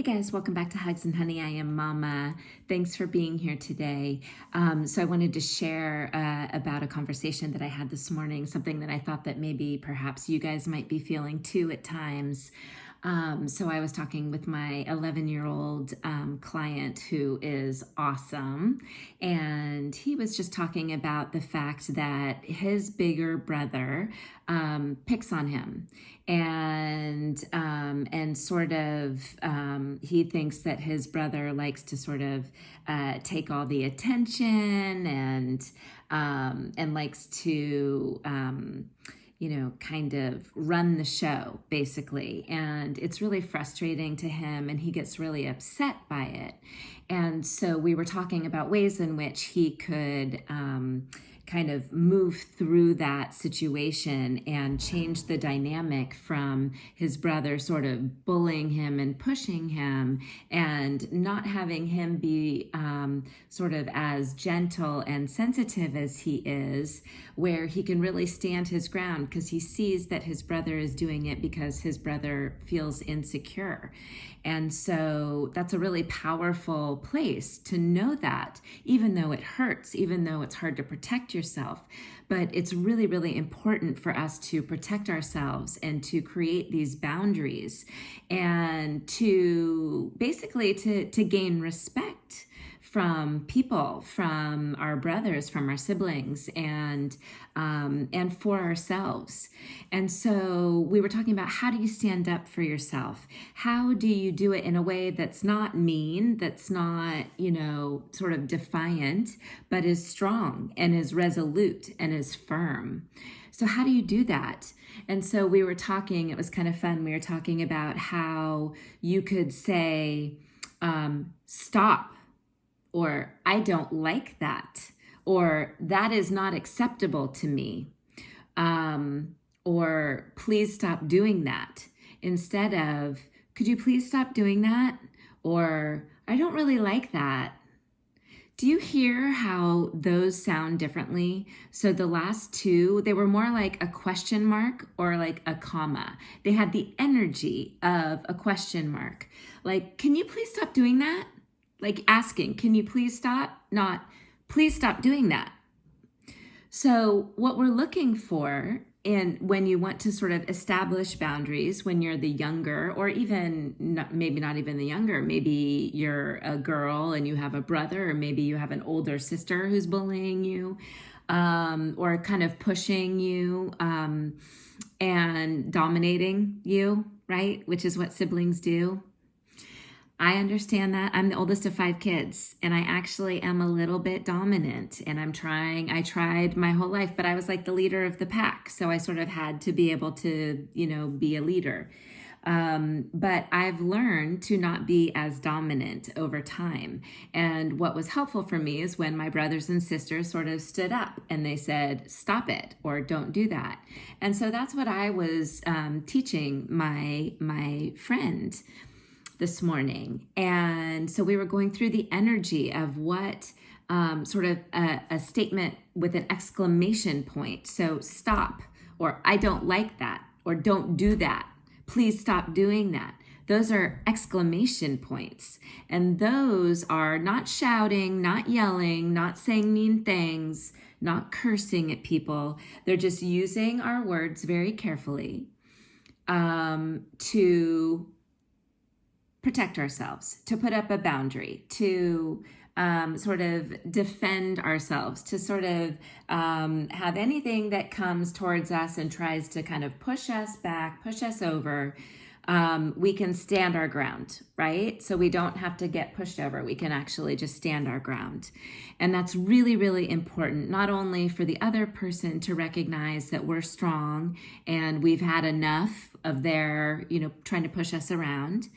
Hey guys, welcome back to Hugs and Honey. I am Mama. Thanks for being here today. So I wanted to share about a conversation that I had this morning, something that I thought that maybe perhaps you guys might be feeling too at times. So I was talking with my 11-year-old client who is awesome, and he was just talking about the fact that his bigger brother picks on him, and sort of he thinks that his brother likes to sort of take all the attention and likes to kind of run the show, basically. And it's really frustrating to him, and he gets really upset by it. And so we were talking about ways in which he could kind of move through that situation and change the dynamic from his brother sort of bullying him and pushing him, and not having him be sort of as gentle and sensitive as he is, where he can really stand his ground because he sees that his brother is doing it because his brother feels insecure. And so that's a really powerful place to know that, even though it hurts, even though it's hard to protect yourself. But it's really, really important for us to protect ourselves and to create these boundaries and to basically to gain respect from people, from our brothers, from our siblings, and for ourselves. And so we were talking about, how do you stand up for yourself? How do you do it in a way that's not mean, that's not, sort of defiant, but is strong and is resolute and is firm? So how do you do that? And so we were talking, it was kind of fun. We were talking about how you could say, stop, or I don't like that, or that is not acceptable to me, or please stop doing that, instead of, could you please stop doing that? Or I don't really like that. Do you hear how those sound differently? So the last two, they were more like a question mark or like a comma. They had the energy of a question mark. Like, can you please stop doing that? Like asking, can you please stop? Not, please stop doing that. So what we're looking for when you want to sort of establish boundaries when you're the younger, or even maybe not even the younger, maybe you're a girl and you have a brother, or maybe you have an older sister who's bullying you, or kind of pushing you and dominating you, right? Which is what siblings do. I understand that. I'm the oldest of 5 kids, and I actually am a little bit dominant, and I tried my whole life, but I was like the leader of the pack. So I sort of had to be able to, be a leader. But I've learned to not be as dominant over time. And what was helpful for me is when my brothers and sisters sort of stood up and they said, stop it, or don't do that. And so that's what I was teaching my friend this morning. And so we were going through the energy of what sort of a statement with an exclamation point. So stop, or I don't like that, or don't do that. Please stop doing that. Those are exclamation points. And those are not shouting, not yelling, not saying mean things, not cursing at people. They're just using our words very carefully to protect ourselves, to put up a boundary, to sort of defend ourselves, to sort of have anything that comes towards us and tries to kind of push us back, push us over, we can stand our ground, right? So we don't have to get pushed over. We can actually just stand our ground. And that's really, really important, not only for the other person to recognize that we're strong and we've had enough of their, trying to push us around,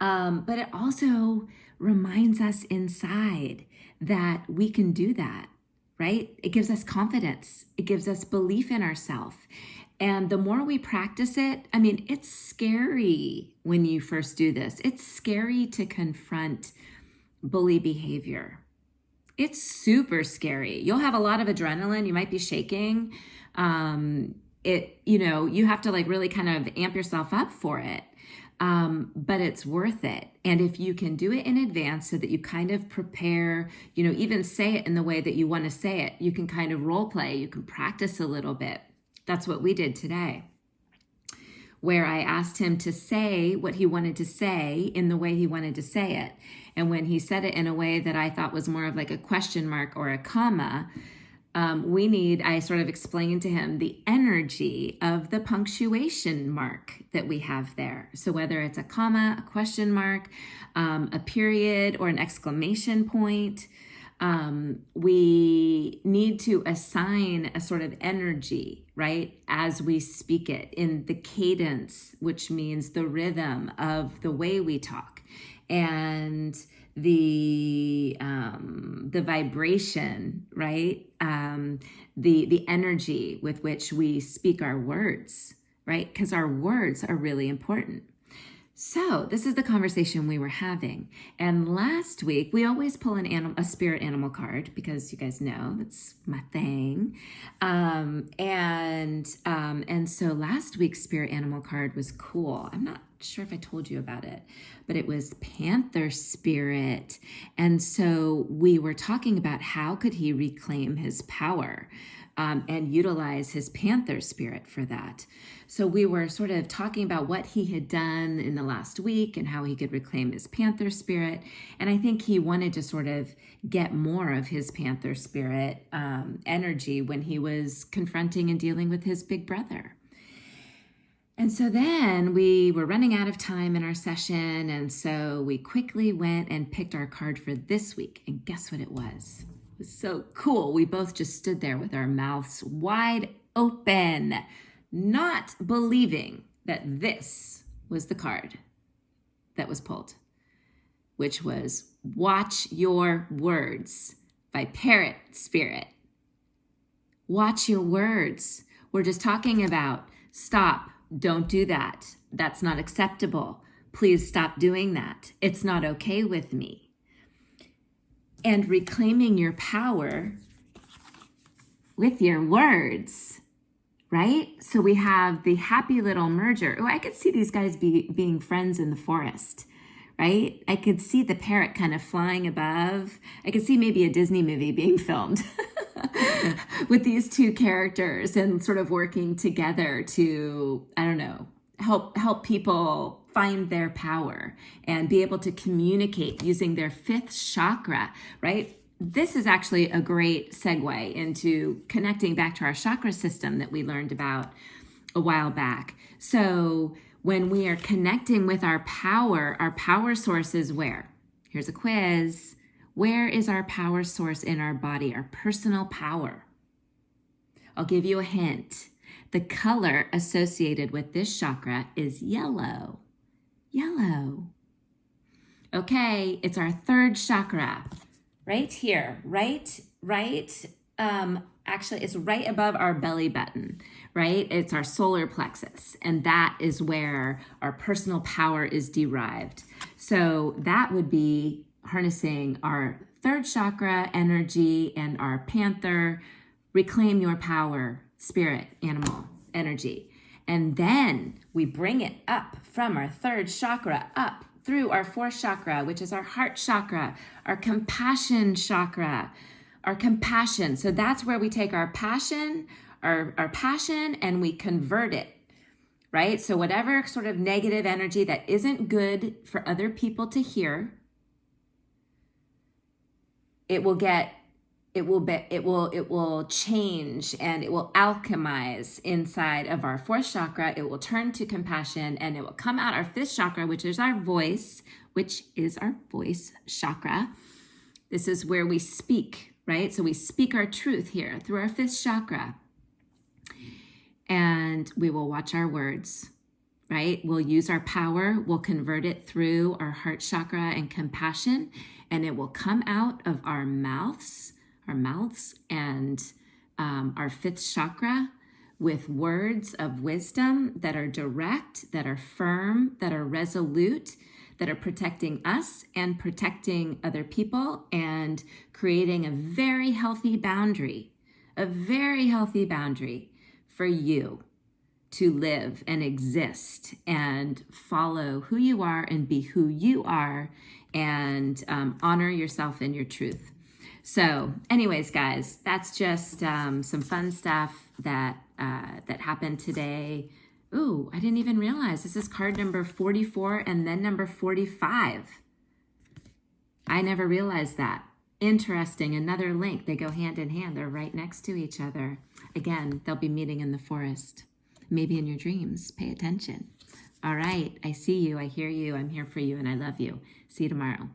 but it also reminds us inside that we can do that, right? It gives us confidence. It gives us belief in ourselves. And the more we practice it, it's scary when you first do this. It's scary to confront bully behavior. It's super scary. You'll have a lot of adrenaline. You might be shaking. You have to like really kind of amp yourself up for it. but it's worth it. And if you can do it in advance so that you kind of prepare, even say it in the way that you want to say it, you can kind of role play, you can practice a little bit. That's what we did today, where I asked him to say what he wanted to say in the way he wanted to say it. And when he said it in a way that I thought was more of like a question mark or a comma, I sort of explained to him the energy of the punctuation mark that we have there. So whether it's a comma, a question mark, a period, or an exclamation point, we need to assign a sort of energy, right, as we speak it in the cadence, which means the rhythm of the way we talk, and the vibration, right? The energy with which we speak our words, right? Because our words are really important. So this is the conversation we were having. And last week, we always pull a spirit animal card because you guys know that's my thing. And so last week's spirit animal card was cool. I'm not sure if I told you about it, but it was Panther Spirit. And so we were talking about how could he reclaim his power and utilize his Panther Spirit for that. So we were sort of talking about what he had done in the last week and how he could reclaim his Panther Spirit. And I think he wanted to sort of get more of his Panther Spirit energy when he was confronting and dealing with his big brother. And so then we were running out of time in our session. And so we quickly went and picked our card for this week. And guess what it was? It was so cool. We both just stood there with our mouths wide open, not believing that this was the card that was pulled, which was Watch Your Words by Parrot Spirit. Watch your words. We're just talking about stop. Don't do that. That's not acceptable. Please stop doing that. It's not okay with me. And reclaiming your power with your words, right? So we have the happy little merger. Oh, I could see these guys being friends in the forest, right? I could see the parrot kind of flying above. I could see maybe a Disney movie being filmed with these two characters and sort of working together to, I don't know, help people find their power and be able to communicate using their fifth chakra, right? This is actually a great segue into connecting back to our chakra system that we learned about a while back. So when we are connecting with our power source is where? Here's a quiz. Where is our power source in our body, our personal power? I'll give you a hint. The color associated with this chakra is yellow. Yellow. Okay, it's our third chakra. Right here, actually it's right above our belly button, right? It's our solar plexus, and that is where our personal power is derived. So that would be harnessing our third chakra energy and our panther, reclaim your power, spirit, animal energy. And then we bring it up from our third chakra up through our fourth chakra, which is our heart chakra, our compassion chakra, our compassion. So that's where we take our passion, our passion, and we convert it, right? So whatever sort of negative energy that isn't good for other people to hear, it will change and it will alchemize inside of our fourth chakra. It will turn to compassion and it will come out our fifth chakra, which is our voice chakra. This is where we speak, right? So we speak our truth here through our fifth chakra. And we will watch our words, right? We'll use our power. We'll convert it through our heart chakra and compassion, and it will come out of our mouths and our fifth chakra with words of wisdom that are direct, that are firm, that are resolute, that are protecting us and protecting other people and creating a very healthy boundary for you, to live and exist and follow who you are and be who you are and honor yourself and your truth. So anyways, guys, that's just some fun stuff that happened today. Ooh, I didn't even realize this is card number 44 and then number 45. I never realized that. Interesting. Another link. They go hand in hand. They're right next to each other. Again, they'll be meeting in the forest. Maybe in your dreams. Pay attention. All right. I see you. I hear you. I'm here for you. And I love you. See you tomorrow.